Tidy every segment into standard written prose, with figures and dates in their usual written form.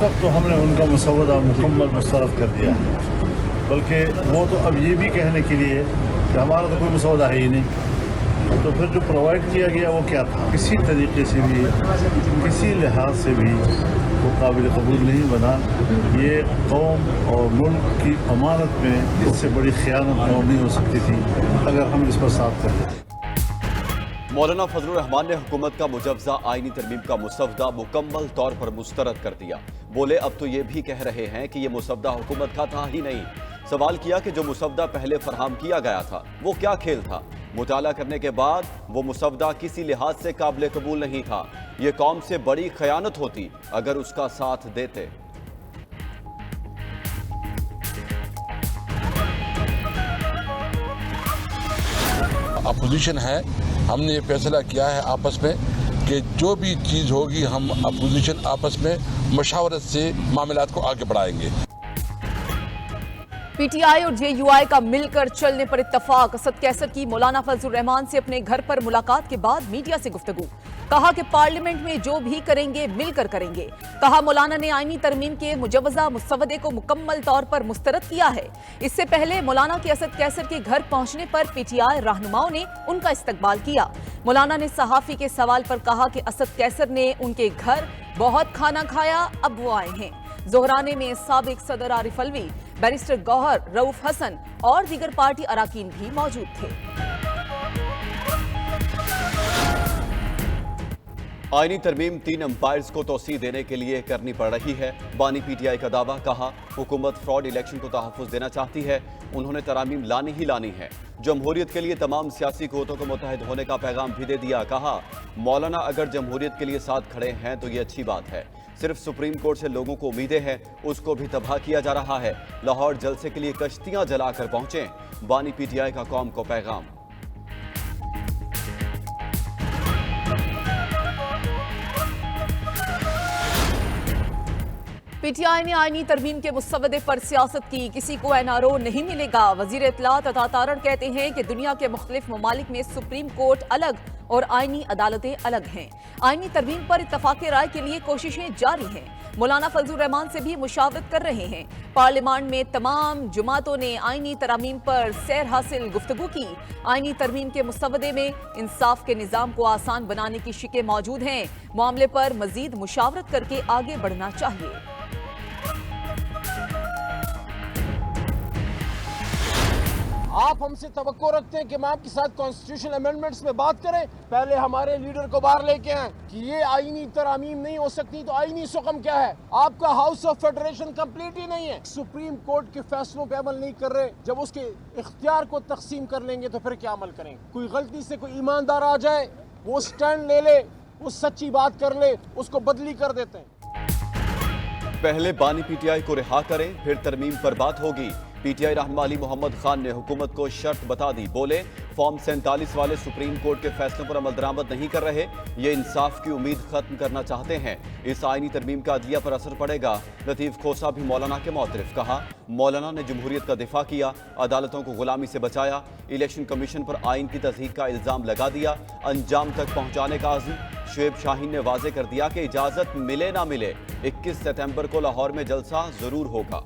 तब तो हमने उनका मसवदा मुकम्मल मुस्तरद कर दिया है, बल्कि वो तो अब ये भी कहने के लिए कि हमारा तो कोई मसवदा है ही नहीं, तो फिर जो प्रोवाइड किया गया वो क्या था? किसी तरीके से भी, किसी लिहाज से भी वो काबिल कबूल नहीं बना। ये कौम और मुल्क की अमानत में इससे बड़ी खयानत और नहीं हो सकती थी अगर हम इस पर साथ करते। मौलाना फजलुर रहमान ने हुकूमत का मुजव्वज़ा आईनी तरमीम का मुसवदा मुकम्मल तौर पर मुस्तरद कर दिया। बोले अब तो ये भी कह रहे हैं कि ये मुसवदा हुकूमत का था ही नहीं। सवाल किया कि जो मुसवदा पहले फरहम किया गया था वो क्या खेल था? मुताला करने के बाद वो मुसवदा किसी लिहाज से काबिल कबूल नहीं था। ये कौम से बड़ी खयानत होती अगर उसका साथ देते। अपोजिशन है, हमने ये फैसला किया है आपस में कि जो भी चीज़ होगी हम अपोजिशन आपस में मशावरत से मामलात को आगे बढ़ाएंगे। पीटीआई और जेयूआई का मिलकर चलने पर इत्तफाक। असद कैसर की मौलाना फजलुर रहमान से अपने घर पर मुलाकात के बाद मीडिया से गुफ्तगू। कहा कि पार्लियामेंट में जो भी करेंगे मिलकर करेंगे। कहा मौलाना ने आईनी तरमीम के मुजव्वज़ा मुसवदे को मुकम्मल तौर पर मुस्तरद किया है। इससे पहले मौलाना के असद कैसर के घर पहुंचने पर पीटीआई रहनुमाओं ने उनका इस्तकबाल किया। मौलाना ने सहाफी के सवाल पर कहा कि असद कैसर ने उनके घर बहुत खाना खाया, अब वो आए हैं। जोहराने में साबिक सदर आरिफ अलवी, बैरिस्टर गौहर, रऊफ हसन और दीगर पार्टी अराकीन भी मौजूद थे। आईनी तरमीम 3 अंपायर्स को तौसीह देने के लिए करनी पड़ रही है। बानी पीटीआई का दावा। कहा हुकूमत फ्रॉड इलेक्शन को तहफ़्फ़ुज़ देना चाहती है। उन्होंने तरामीम लानी ही लानी है। जमहूरियत के लिए तमाम सियासी क़ुव्वतों को मुत्तहिद होने का पैगाम भी दे दिया। कहा मौलाना अगर जमहूरियत के लिए साथ खड़े हैं तो ये अच्छी बात है। सिर्फ सुप्रीम कोर्ट से लोगों को उम्मीदें हैं, उसको भी तबाह किया जा रहा है। लाहौर जलसे के लिए कश्तियां जलाकर पहुंचे। बानी पीटीआई का कौम को पैगाम। पीटीआई ने आईनी तरमीम के मुसवदे पर सियासत की। किसी को एनआरओ नहीं मिलेगा। वजीर इत्तलात अता तारण कहते हैं कि दुनिया के मुख्तलिफ ममालिक में सुप्रीम कोर्ट अलग और आईनी अदालतें अलग हैं। आईनी तरमीम पर इत्तफाक़ राय के लिए कोशिशें जारी हैं। मौलाना फजलुर रहमान से भी मुशावरत कर रहे हैं। पार्लियामेंट में तमाम जमातों ने आईनी तरामीम पर सैर हासिल गुफ्तगू की। आईनी तरमीम के मुसवदे में इंसाफ के निज़ाम को आसान बनाने की शिकें मौजूद हैं। मामले पर मजीद मुशावरत करके आगे बढ़ना चाहिए। आप हमसे तवक्को रखते हैं कि हम आपके साथ कॉन्स्टिट्यूशन अमेंडमेंट्स में बात करें। पहले हमारे लीडर को बाहर लेके आए कि ये आईनी तरामीम नहीं हो सकती, तो आईनी सुकम क्या है? आपका हाउस ऑफ फेडरेशन कंप्लीट ही नहीं है। सुप्रीम कोर्ट के फैसलों पे अमल नहीं कर रहे। जब उसके इख्तियार को तकसीम कर लेंगे तो फिर क्या अमल करेंगे? कोई गलती से कोई ईमानदार आ जाए, वो स्टैंड ले ले, वो सच्ची बात कर ले, उसको बदली कर देते हैं। पहले बानी पीटीआई को रिहा करें, फिर तरमीम पर बात होगी। पीटीआई रहनुमा अली मोहम्मद खान ने हुकूमत को शर्त बता दी। बोले फॉर्म 47 वाले सुप्रीम कोर्ट के फैसलों पर अमल दरामद नहीं कर रहे। ये इंसाफ की उम्मीद खत्म करना चाहते हैं। इस आईनी तरमीम का अदलिया पर असर पड़ेगा। लतीफ खोसा भी मौलाना के मौतरफ। कहा मौलाना ने जमहूरियत का दिफा किया, अदालतों को गुलामी से बचाया, इलेक्शन कमीशन पर आइन की तज़हीक का इल्ज़ाम लगा दिया, अंजाम तक पहुँचाने का आज़म। शुएब शाहीन ने वाज़े कर दिया कि इजाज़त मिले ना मिले 21 सितंबर को लाहौर में जलसा ज़रूर होगा।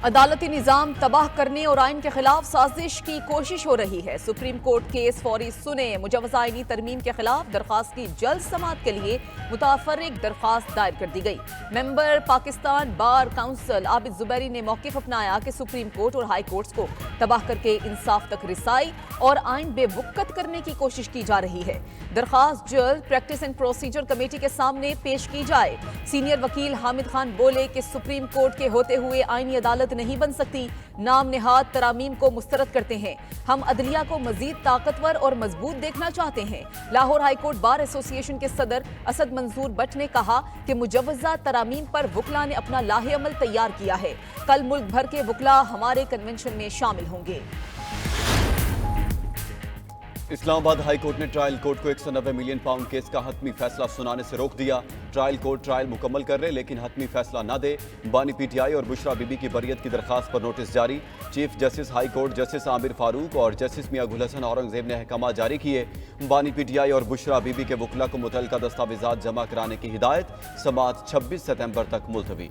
अदालती निज़ाम तबाह करने और आइन के खिलाफ साजिश की कोशिश हो रही है। सुप्रीम कोर्ट केस फौरी सुने। मुजव्वज़ा आईनी तरमीम के खिलाफ दरख्वास्त की जल्द समाअत के लिए मुताफर्रिक दरख्वास्त दायर कर दी गई। Member Pakistan bar council Abid Zubairi ने मौक़िफ़ अपनाया कि सुप्रीम कोर्ट और हाई कोर्ट्स को तबाह करके इंसाफ तक रिसाई और आइन बेवुक़्क़त करने की कोशिश की जा रही है। दरख्वास्त जल्द प्रैक्टिस एंड प्रोसीजर कमेटी के सामने पेश की जाए। सीनियर वकील हामिद खान बोले कि सुप्रीम कोर्ट के होते हुए आईनी अदालत नहीं बन सकती। नाम निहाद तरामीम को मुस्तरद करते हैं। हम अदलिया को मजीद ताकतवर और मजबूत देखना चाहते हैं। Lahore high court bar association के सदर असद मंसूर बट ने कहा कि मुजव्वज़ा तरामीम पर वकला ने अपना लाहे अमल तैयार किया है। कल मुल्क भर के वकला हमारे कन्वेंशन में शामिल होंगे। इस्लामाबाद हाई कोर्ट ने ट्रायल कोर्ट को 190 मिलियन पाउंड केस का हतमी फैसला सुनाने से रोक दिया। ٹرائل کورٹ ٹرائل مکمل کر لے لیکن حتمی فیصلہ نہ دے۔ بانی پی ٹی آئی اور بشرا بی بی کی بریت کی درخواست پر نوٹس جاری۔ Chief justice high court justice Aamir Farooq اور جسٹس میاں گل حسن اورنگزیب نے احکامات جاری کیے۔ بانی پی ٹی آئی اور بشرا بی بی کے وکلا کو متعلقہ دستاویزات جمع کرانے کی ہدایت، سماعت 26 ستمبر تک ملتوی۔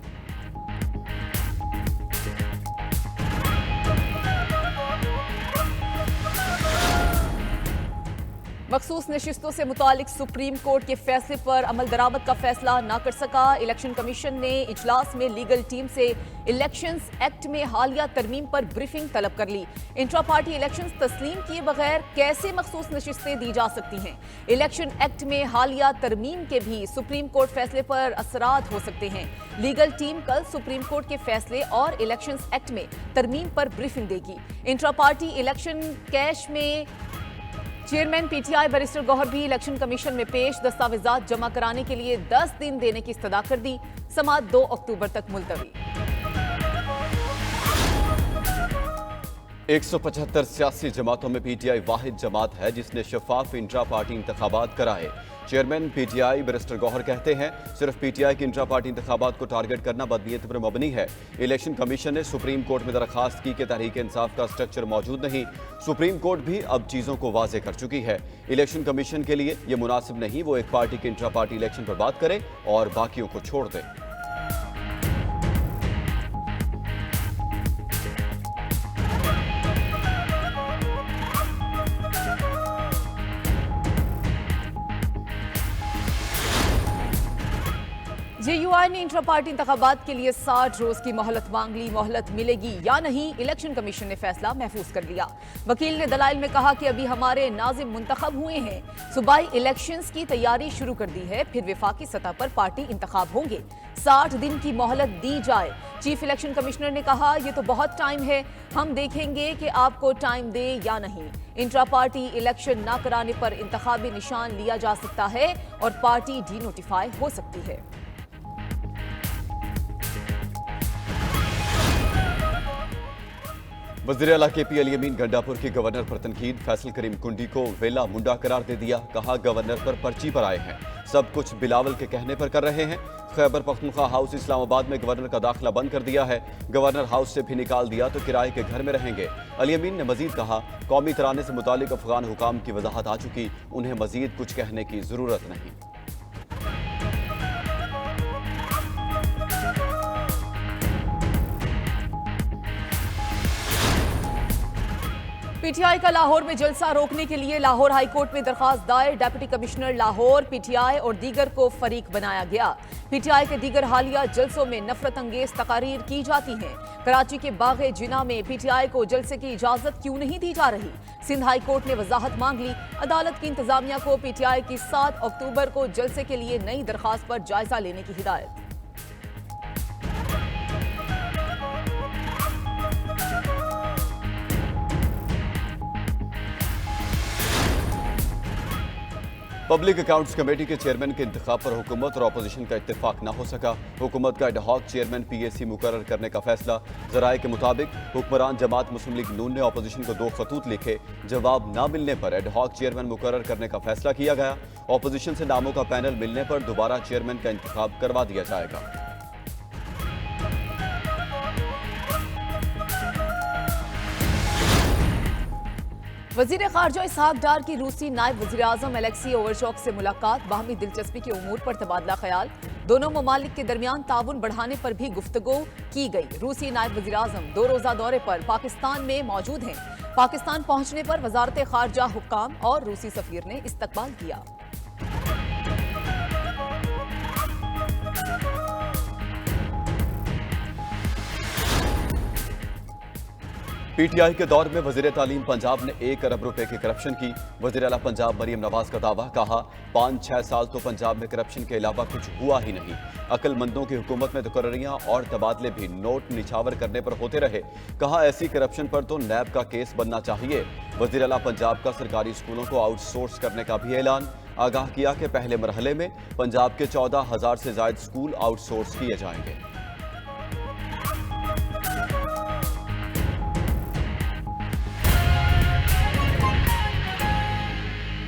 مخصوص نشستوں سے متعلق سپریم کورٹ کے فیصلے پر عمل درآمد کا فیصلہ نہ کر سکا۔ الیکشن کمیشن نے اجلاس میں لیگل ٹیم سے الیکشنز ایکٹ میں حالیہ ترمیم پر بریفنگ طلب کر لی۔ انٹرا پارٹی الیکشنز تسلیم کیے بغیر کیسے مخصوص نشستیں دی جا سکتی ہیں؟ الیکشن ایکٹ میں حالیہ ترمیم کے بھی سپریم کورٹ فیصلے پر اثرات ہو سکتے ہیں۔ لیگل ٹیم کل سپریم کورٹ کے فیصلے اور الیکشنز ایکٹ میں ترمیم پر بریفنگ دے گی۔ انٹرا پارٹی الیکشن کیش میں chairman P T I barrister Gohar بھی الیکشن کمیشن میں پیش، دستاویزات جمع کرانے کے لیے 10 دن دینے کی استدعا کر دی، سماعت 2 اکتوبر تک ملتوی۔ 175 سیاسی جماعتوں میں پی ٹی آئی واحد جماعت ہے جس نے شفاف انٹرا پارٹی انتخابات کرائے۔ Chairman P T I barrister Gohar کہتے ہیں صرف پی ٹی آئی کی انٹرا پارٹی انتخابات کو ٹارگٹ کرنا بدنیتی پر مبنی ہے۔ الیکشن کمیشن نے سپریم کورٹ میں درخواست کی کہ تحریک انصاف کا سٹرکچر موجود نہیں۔ سپریم کورٹ بھی اب چیزوں کو واضح کر چکی ہے۔ الیکشن کمیشن کے لیے یہ مناسب نہیں وہ ایک پارٹی کے انٹرا پارٹی الیکشن پر بات کرے اور باقیوں کو چھوڑ دے۔ جے یو آئی نے انٹرا پارٹی انتخابات کے لیے 60 روز کی مہلت مانگ لی۔ مہلت ملے گی یا نہیں، الیکشن کمیشن نے فیصلہ محفوظ کر لیا۔ وکیل نے دلائل میں کہا کہ ابھی ہمارے ناظم منتخب ہوئے ہیں، صوبائی الیکشنز کی تیاری شروع کر دی ہے، پھر وفاقی سطح پر پارٹی انتخاب ہوں گے۔ 60 دن کی مہلت دی جائے۔ چیف الیکشن کمشنر نے کہا یہ تو بہت ٹائم ہے، ہم دیکھیں گے کہ آپ کو ٹائم دے یا نہیں۔ انٹرا پارٹی الیکشن نہ کرانے پر انتخابی نشان لیا جا سکتا ہے اور پارٹی ڈی نوٹیفائی ہو سکتی ہے۔ وزیر اعلیٰ کے پی علی امین گنڈاپور کے گورنر پر تنقید، فیصل کریم کنڈی کو ویلا منڈا قرار دے دیا، کہا گورنر پر پرچی پر آئے ہیں، سب کچھ بلاول کے کہنے پر کر رہے ہیں۔ خیبر پختونخوا ہاؤس اسلام آباد میں گورنر کا داخلہ بند کر دیا ہے، گورنر ہاؤس سے بھی نکال دیا تو کرائے کے گھر میں رہیں گے۔ علی امین نے مزید کہا قومی ترانے سے متعلق افغان حکام کی وضاحت آ چکی، انہیں مزید کچھ کہنے کی ضرورت نہیں۔ پی ٹی آئی کا لاہور میں جلسہ روکنے کے لیے لاہور ہائی کورٹ میں درخواست دائر، ڈپٹی کمشنر لاہور پی ٹی آئی اور دیگر کو فریق بنایا گیا۔ پی ٹی آئی کے دیگر حالیہ جلسوں میں نفرت انگیز تقاریر کی جاتی ہیں۔ کراچی کے باغ جناح میں پی ٹی آئی کو جلسے کی اجازت کیوں نہیں دی جا رہی؟ سندھ ہائی کورٹ نے وضاحت مانگ لی، عدالت کی انتظامیہ کو پی ٹی آئی کی 7 اکتوبر کو جلسے کے لیے نئی درخواست پر جائزہ لینے کی ہدایت۔ پبلک اکاؤنٹس کمیٹی کے چیئرمین کے انتخاب پر حکومت اور اپوزیشن کا اتفاق نہ ہو سکا، حکومت کا ایڈ ہاک چیئرمین پی اے سی مقرر کرنے کا فیصلہ۔ ذرائع کے مطابق حکمران جماعت مسلم لیگ نون نے اپوزیشن کو 2 خطوط لکھے، جواب نہ ملنے پر ایڈ ہاک چیئرمین مقرر کرنے کا فیصلہ کیا گیا۔ اپوزیشن سے ناموں کا پینل ملنے پر دوبارہ چیئرمین کا انتخاب کروا دیا جائے گا۔ وزیر خارجہ اسحاق ڈار کی روسی نائب وزیر اعظم الیکسی اوورچوک سے ملاقات، باہمی دلچسپی کے امور پر تبادلہ خیال، دونوں ممالک کے درمیان تعاون بڑھانے پر بھی گفتگو کی گئی۔ روسی نائب وزیر اعظم 2 روزہ دورے پر پاکستان میں موجود ہیں۔ پاکستان پہنچنے پر وزارت خارجہ حکام اور روسی سفیر نے استقبال کیا۔ پی ٹی آئی کے دور میں وزیر تعلیم پنجاب نے 1 ارب روپے کی کرپشن کی، وزیر اعلیٰ پنجاب مریم نواز کا دعویٰ، کہا 5-6 سال تو پنجاب میں کرپشن کے علاوہ کچھ ہوا ہی نہیں، عقل مندوں کی حکومت میں تقرریاں اور تبادلے بھی نوٹ نچھاور کرنے پر ہوتے رہے، کہا ایسی کرپشن پر تو نیب کا کیس بننا چاہیے۔ وزیر اعلیٰ پنجاب کا سرکاری اسکولوں کو آؤٹ سورس کرنے کا بھی اعلان، آگاہ کیا کہ پہلے مرحلے میں پنجاب کے 14,000 سے زائد اسکول آؤٹ سورس کیے جائیں گے۔